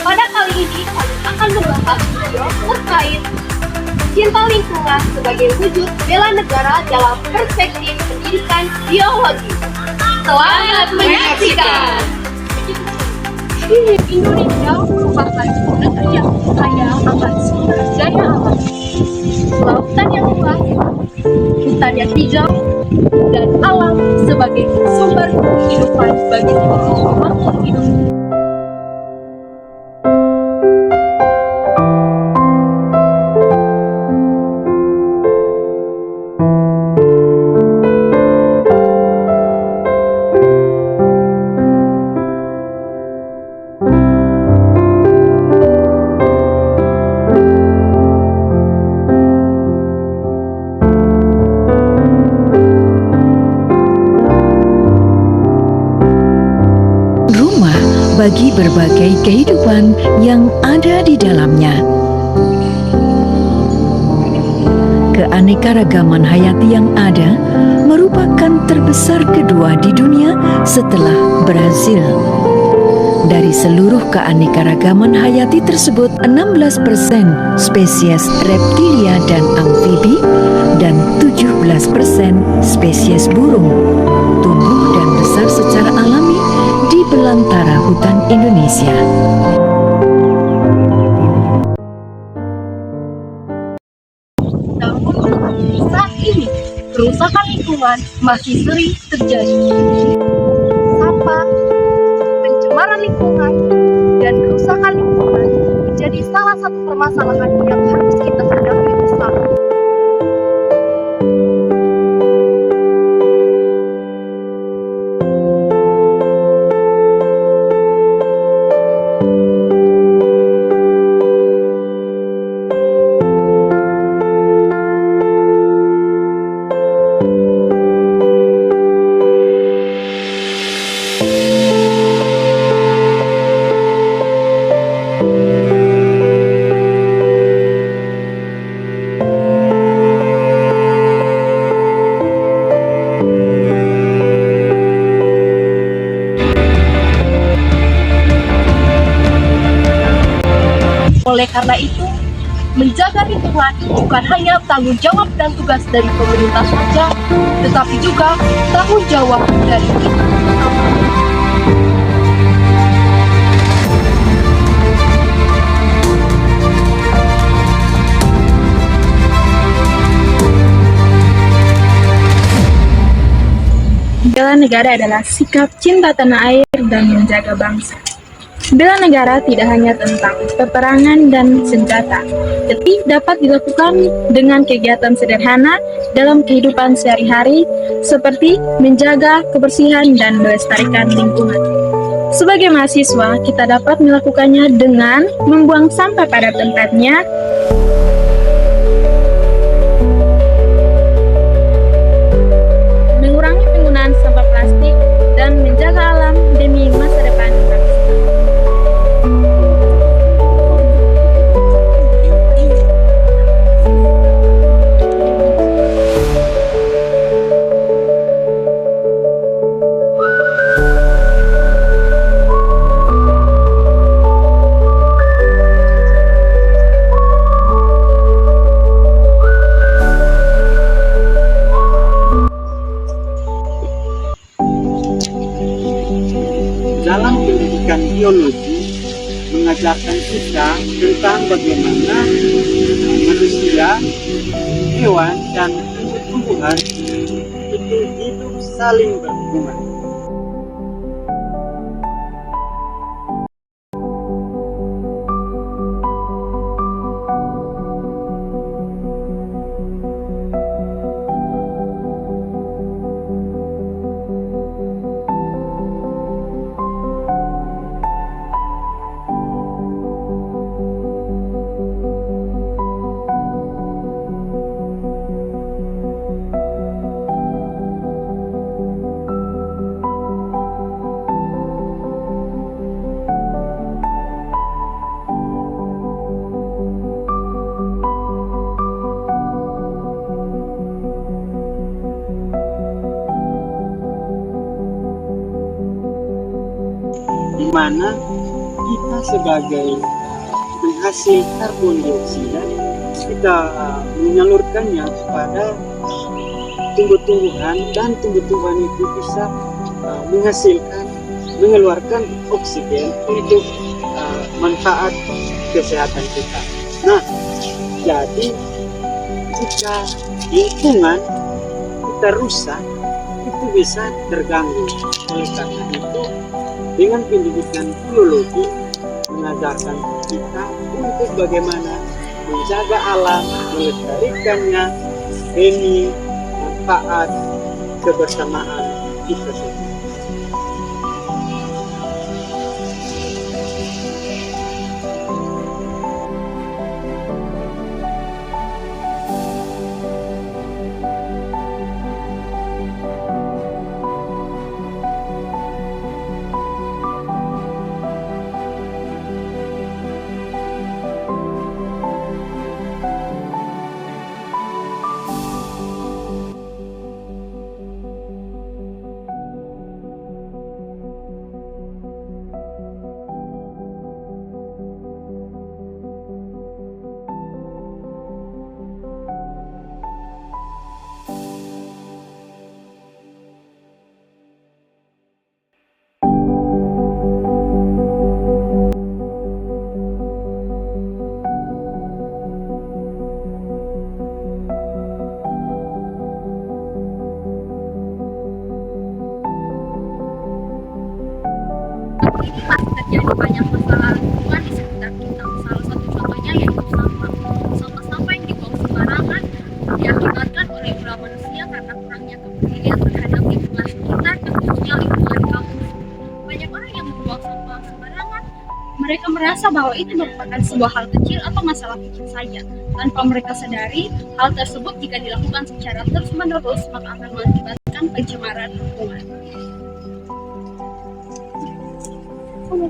Pada kali ini kami akan membahas video terkait cinta lingkungan sebagai wujud bela negara dalam perspektif pendidikan biologi. Selamat menyaksikan. Indonesia merupakan negeri yang kaya akan sumber daya alam, lautan yang luas, hutan yang hijau, dan alam sebagai sumber kehidupan bagi seluruh makhluk hidup. Bagi berbagai kehidupan yang ada di dalamnya. Keanekaragaman hayati yang ada merupakan terbesar kedua di dunia setelah Brazil. Dari seluruh keanekaragaman hayati tersebut, 16% spesies reptilia dan amfibi dan 17% spesies burung tumbuh dan besar secara alami di belantara hutan Indonesia. Namun saat ini kerusakan lingkungan masih sering terjadi. Sampah, pencemaran lingkungan, dan kerusakan lingkungan menjadi salah satu permasalahan yang harus kita hadapi bersama. Oleh karena itu, menjaga lingkungan bukan hanya tanggung jawab dan tugas dari pemerintah saja, tetapi juga tanggung jawab dari kita bersama. Bela negara adalah sikap cinta tanah air dan menjaga bangsa. Bela negara tidak hanya tentang peperangan dan senjata, tetapi dapat dilakukan dengan kegiatan sederhana dalam kehidupan sehari-hari, seperti menjaga kebersihan dan melestarikan lingkungan. Sebagai mahasiswa, kita dapat melakukannya dengan membuang sampah pada tempatnya, mengurangi penggunaan sampah plastik, dan menjaga alam demi masa depan bangsa. mengajarkan kita tentang bagaimana manusia, hewan, dan tumbuhan itu hidup saling berhubungan. Di mana kita sebagai penghasil karbon dioksida, kita menyalurkannya kepada tumbuh-tumbuhan, dan tumbuh-tumbuhan itu bisa menghasilkan, mengeluarkan oksigen untuk manfaat kesehatan kita. Nah, jadi jika lingkungan kita rusak, itu bisa terganggu. Oleh karena itu, dengan pendidikan biologi mengajarkan kita untuk bagaimana menjaga alam, melestarikannya demi manfaat kebersamaan kita semua. Ini masih terjadi banyak masalah lingkungan di sekitar kita. Salah satu contohnya yaitu sampah. Sampah-sampah yang dibuang sembarangan diakibatkan oleh ulah manusia karena kurangnya kepedulian terhadap lingkungan sekitar, tentunya lingkungan kampus. Banyak orang yang membuang sampah sembarangan. Mereka merasa bahwa itu merupakan sebuah hal kecil atau masalah kecil saja. Tanpa mereka sadari, hal tersebut jika dilakukan secara terus-menerus maka akan mengakibatkan pencemaran lingkungan. Will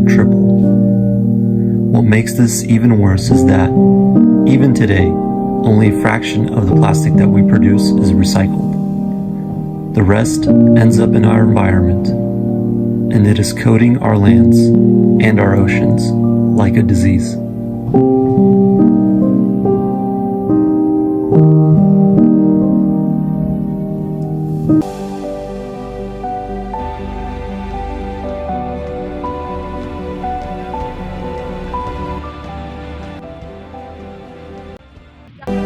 triple. What makes this even worse is that, even today, only a fraction of the plastic that we produce is recycled. The rest ends up in our environment, and it is coating our lands and our oceans like a disease.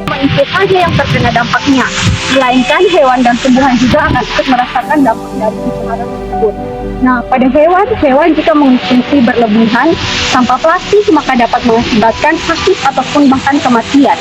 Manusia saja yang terkena dampaknya, melainkan hewan dan tumbuhan juga akan ikut merasakan dampak dari pencemaran tersebut. Nah, pada hewan jika mengonsumsi berlebihan sampah plastik maka dapat mengakibatkan sakit ataupun bahkan kematian.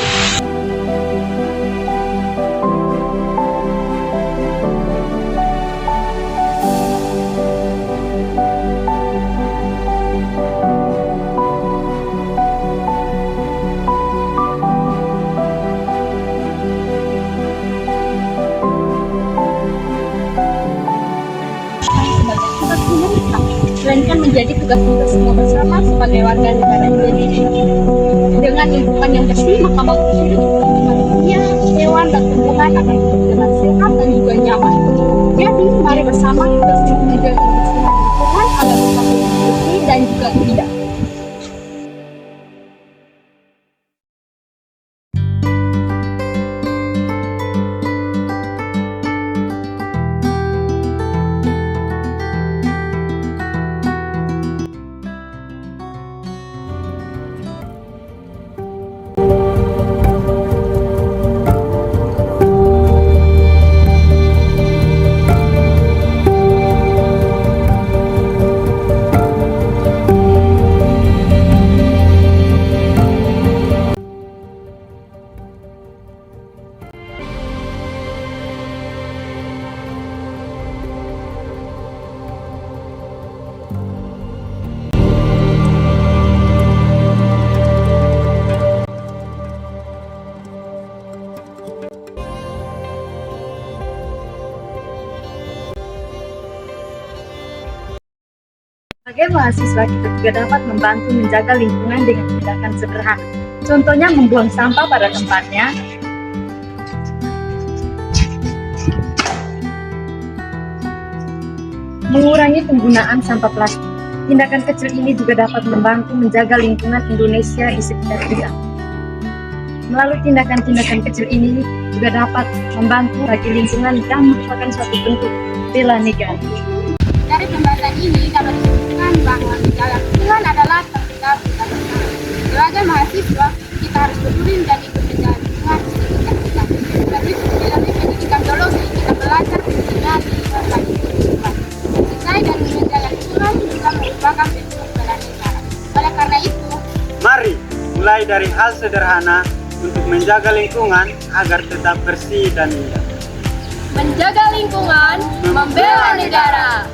Melainkan menjadi tugas kita semua bersama sebagai warga negara Indonesia. Dengan lingkungan yang bersih, maka makhluk hidup seperti manusia, hewan, dan tumbuhan akan hidup dengan sehat dan juga nyaman. Jadi, mari bersama kita semua menjaga kebersihan lingkungan agar tetap bersih dan juga tidak. Sebagai mahasiswa, kita juga dapat membantu menjaga lingkungan dengan tindakan sederhana. Contohnya membuang sampah pada tempatnya, mengurangi penggunaan sampah plastik. Tindakan kecil ini juga dapat membantu menjaga lingkungan Indonesia di sekitar kita. Melalui tindakan-tindakan kecil ini juga dapat membantu bagi lingkungan dan merupakan suatu bentuk bela negara. Dari pembahasan ini dapat disebutkan bahwa menjaga lingkungan adalah tanggung jawab kita bersama. Sebagai mahasiswa, kita harus peduli dan ikut menjaga lingkungan di sekitar kita. Tapi melalui pendidikan biologi, kita belajar mengenai lingkungan kehidupan. Mencintai dan menjaga lingkungan juga merupakan bentuk bela negara. Oleh karena itu, Mari mulai dari hal sederhana untuk menjaga lingkungan agar tetap bersih dan indah. menjaga lingkungan, membela negara.